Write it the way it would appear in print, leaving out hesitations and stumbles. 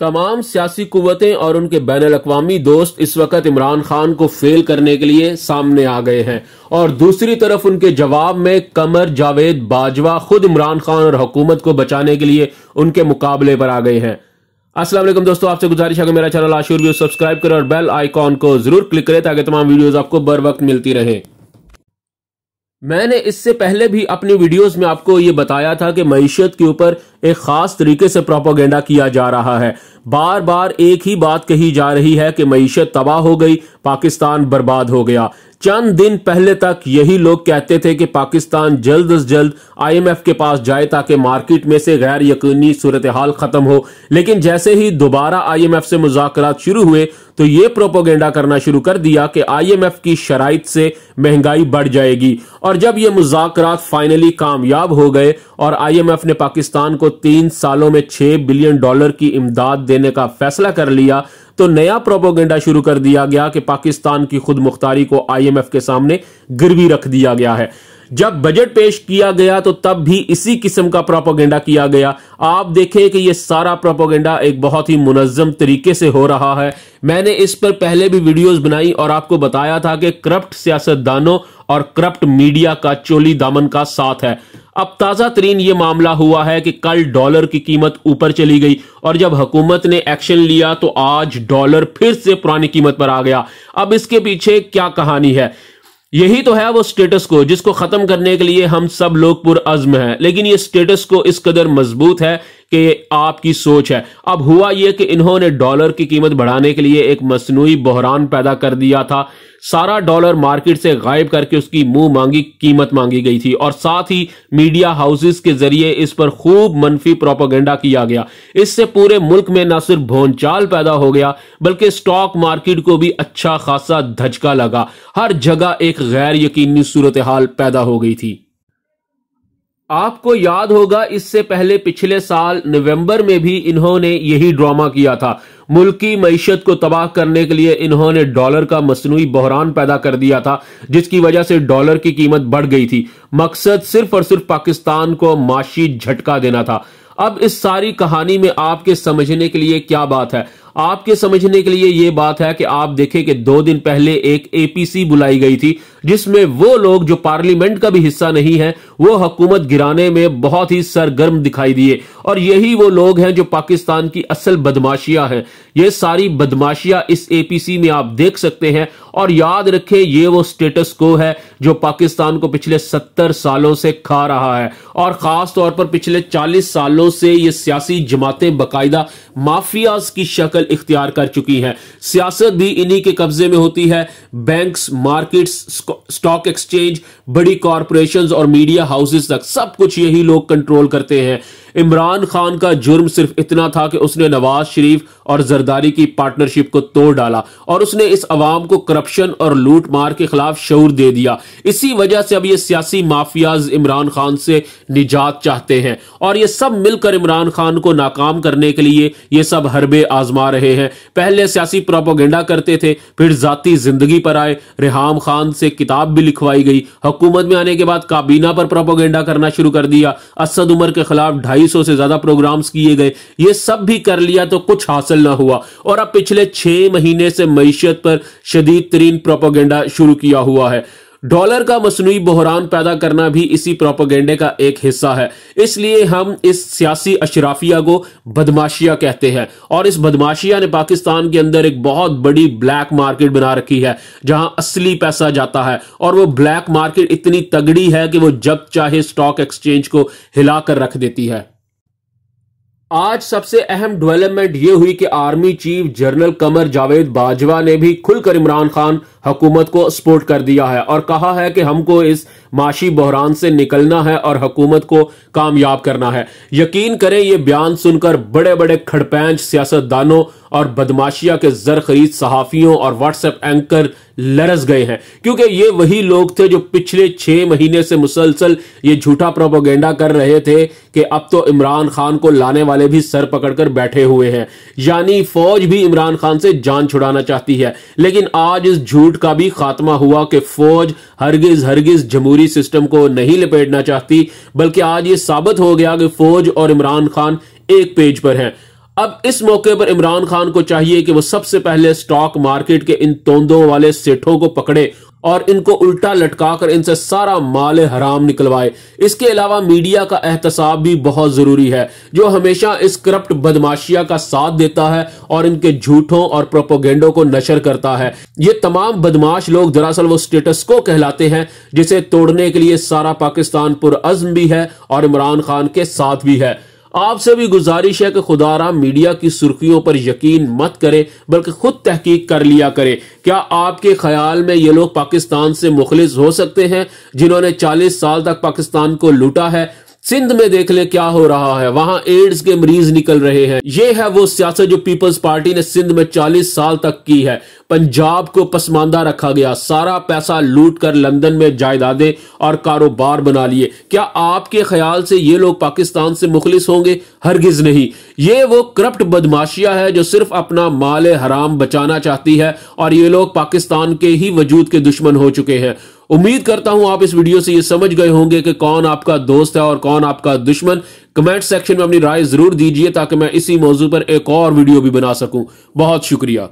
तमाम सियासी कुव्वतें और उनके बैनुल-अक़वामी दोस्त इस वक्त इमरान खान को फेल करने के लिए सामने आ गए हैं और दूसरी तरफ उनके जवाब में कमर जावेद बाजवा खुद इमरान खान और हुकूमत को बचाने के लिए उनके मुकाबले पर आ गए हैं। अस्सलाम वालेकुम दोस्तों, आपसे गुजारिश है कि मेरा चैनल आशूर व्यू सब्सक्राइब करें और बेल आइकॉन को जरूर क्लिक करें ताकि तमाम वीडियोस आपको बर वक्त मिलती रहे। मैंने इससे पहले भी अपनी वीडियोस में आपको ये बताया था कि मईशत के ऊपर एक खास तरीके से प्रोपेगेंडा किया जा रहा है। बार बार एक ही बात कही जा रही है कि मईशत तबाह हो गई, पाकिस्तान बर्बाद हो गया। चंद दिन पहले तक यही लोग कहते थे कि पाकिस्तान जल्द से जल्द IMF के पास जाए ताकि मार्केट में से गैर यकीनी सूरत हाल खत्म हो। लेकिन जैसे ही दोबारा IMF से मुज़ाकरात शुरू हुए तो ये प्रोपेगेंडा करना शुरू कर दिया कि IMF की शराइत से महंगाई बढ़ जाएगी। और जब ये मुज़ाकरात फाइनली कामयाब हो गए और IMF ने पाकिस्तान को 3 सालों में $6 बिलियन की इमदाद देने का फैसला कर लिया तो नया प्रोपेगेंडा शुरू कर दिया गया कि पाकिस्तान की खुद मुख्तारी को IMF के सामने गिरवी रख दिया गया है। जब बजट पेश किया गया तो तब भी इसी किस्म का प्रोपेगेंडा किया गया। आप देखें कि यह सारा प्रोपेगेंडा एक बहुत ही मुनज़्ज़म तरीके से हो रहा है। मैंने इस पर पहले भी वीडियोस बनाई और आपको बताया था कि करप्ट सियासतदानों और करप्ट मीडिया का चोली दामन का साथ है। अब ताजा तरीन ये मामला हुआ है कि कल डॉलर की कीमत ऊपर चली गई और जब हुकूमत ने एक्शन लिया तो आज डॉलर फिर से पुरानी कीमत पर आ गया। अब इसके पीछे क्या कहानी है? यही तो है वो स्टेटस को जिसको खत्म करने के लिए हम सब लोग पुरअज़्म हैं। लेकिन ये स्टेटस को इस कदर मजबूत है कि आपकी सोच है। अब हुआ यह कि इन्होंने डॉलर की कीमत बढ़ाने के लिए एक मसनूई बहरान पैदा कर दिया था। सारा डॉलर मार्केट से गायब करके उसकी मुंह मांगी कीमत मांगी गई थी और साथ ही मीडिया हाउसेस के जरिए इस पर खूब मनफी प्रोपेगेंडा किया गया। इससे पूरे मुल्क में न सिर्फ भोंचाल पैदा हो गया बल्कि स्टॉक मार्केट को भी अच्छा खासा धचका लगा। हर जगह एक गैर यकीनी सूरत हाल पैदा हो गई थी। आपको याद होगा इससे पहले पिछले साल नवंबर में भी इन्होंने यही ड्रामा किया था। मुल्क की मईशत को तबाह करने के लिए इन्होंने डॉलर का मसनूई बहरान पैदा कर दिया था जिसकी वजह से डॉलर की कीमत बढ़ गई थी। मकसद सिर्फ और सिर्फ पाकिस्तान को माशी झटका देना था। अब इस सारी कहानी में आपके समझने के लिए क्या बात है? आपके समझने के लिए यह बात है कि आप देखें कि 2 दिन पहले एक APC बुलाई गई थी जिसमें वो लोग जो पार्लियामेंट का भी हिस्सा नहीं है वो हुकूमत गिराने में बहुत ही सरगर्म दिखाई दिए और यही वो लोग हैं जो पाकिस्तान की असल बदमाशियां हैं। ये सारी बदमाशियां इस APC में आप देख सकते हैं। और याद रखें ये वो स्टेटस को है जो पाकिस्तान को पिछले 70 सालों से खा रहा है और खास तौर पर पिछले 40 सालों से ये सियासी जमातें बाकायदा माफियाज की शक्ल इख्तियार कर चुकी हैं। सियासत भी इन्हीं के कब्जे में होती है। बैंक्स, मार्केट्स, स्टॉक एक्सचेंज, बड़ी कॉरपोरेशंस और मीडिया हाउसेस तक सब कुछ यही लोग कंट्रोल करते हैं। इमरान खान का जुर्म सिर्फ इतना था कि उसने नवाज शरीफ और जरदारी की पार्टनरशिप को तोड़ डाला और उसने इस अवाम को करप्शन और लूट मार के खिलाफ शऊर दे दिया। इसी वजह से अब ये सियासी माफियाज इमरान खान से निजात चाहते हैं और ये सब मिलकर इमरान खान को नाकाम करने के लिए ये सब हरबे आजमा रहे हैं। पहले सियासी प्रोपेगेंडा करते थे, फिर जाती जिंदगी पर आए। रेहाम खान से किताब भी लिखवाई गई। हुकूमत में आने के बाद काबीना पर प्रोपेगेंडा करना शुरू कर दिया। असद उमर के खिलाफ 250 से ज्यादा प्रोग्राम्स किए गए। ये सब भी कर लिया तो कुछ हासिल ना हुआ और अब पिछले 6 महीने से मईशत पर शदीद तरीन प्रोपेगेंडा शुरू किया हुआ है। डॉलर का मसनूई बहरान पैदा करना भी इसी प्रोपेगेंडे का एक हिस्सा है। इसलिए हम इस सियासी अशराफिया को बदमाशिया कहते हैं और इस बदमाशिया ने पाकिस्तान के अंदर एक बहुत बड़ी ब्लैक मार्केट बना रखी है जहां असली पैसा जाता है और वो ब्लैक मार्केट इतनी तगड़ी है कि वो जब चाहे स्टॉक एक्सचेंज को हिलाकर रख देती है। आज सबसे अहम डेवलपमेंट यह हुई कि army chief general Qamar Javed Bajwa ने भी खुलकर इमरान खान हुकूमत को सपोर्ट कर दिया है और कहा है कि हमको इस माशी बहरान से निकलना है और हुकूमत को कामयाब करना है। यकीन करें ये बयान सुनकर बड़े बड़े खड़पैंच सियासतदानों और बदमाशिया के जर खरीद सहाफियों और व्हाट्सएप एंकर लरस गए हैं क्योंकि ये वही लोग थे जो पिछले 6 महीने से मुसलसल ये झूठा प्रोपेगेंडा कर रहे थे कि अब तो इमरान खान को लाने वाले भी सर पकड़कर बैठे हुए हैं। यानी फौज भी इमरान खान से जान छुड़ाना चाहती है। लेकिन आज इस झूठ का भी खात्मा हुआ कि फौज हरगिज जमहूरी सिस्टम को नहीं लपेटना चाहती, बल्कि आज ये साबित हो गया कि फौज और इमरान खान एक पेज पर हैं। अब इस मौके पर इमरान खान को चाहिए कि वो सबसे पहले स्टॉक मार्केट के इन तोंदों वाले सेठों को पकड़े और इनको उल्टा लटकाकर इनसे सारा माल हराम निकलवाए। इसके अलावा मीडिया का एहतसाब भी बहुत जरूरी है, जो हमेशा इस करप्ट बदमाशिया का साथ देता है और इनके झूठों और प्रोपोगेंडो को नशर करता है। ये तमाम बदमाश लोग दरअसल वो स्टेटस को कहलाते हैं जिसे तोड़ने के लिए सारा पाकिस्तान पुरअज़्म भी है और इमरान खान के साथ भी है। आपसे भी गुजारिश है कि खुदारा मीडिया की सुर्खियों पर यकीन मत करें, बल्कि खुद तहकीक कर लिया करें। क्या आपके ख्याल में ये लोग पाकिस्तान से मुखलिस हो सकते हैं जिन्होंने 40 साल तक पाकिस्तान को लूटा है? सिंध में देख ले क्या हो रहा है, वहां एड्स के मरीज निकल रहे हैं। ये है वो सियासत जो पीपल्स पार्टी ने सिंध में 40 साल तक की है। पंजाब को पसमानदा रखा गया, सारा पैसा लूट कर लंदन में जायदादें और कारोबार बना लिए। क्या आपके ख्याल से ये लोग पाकिस्तान से मुखलिस होंगे? हरगिज नहीं। ये वो करप्ट बदमाशिया है जो सिर्फ अपना माल हराम बचाना चाहती है और ये लोग पाकिस्तान के ही वजूद के दुश्मन हो चुके हैं। उम्मीद करता हूं आप इस वीडियो से ये समझ गए होंगे कि कौन आपका दोस्त है और कौन आपका दुश्मन। कमेंट सेक्शन में अपनी राय जरूर दीजिए ताकि मैं इसी मौजू पर एक और वीडियो भी बना सकूं। बहुत शुक्रिया।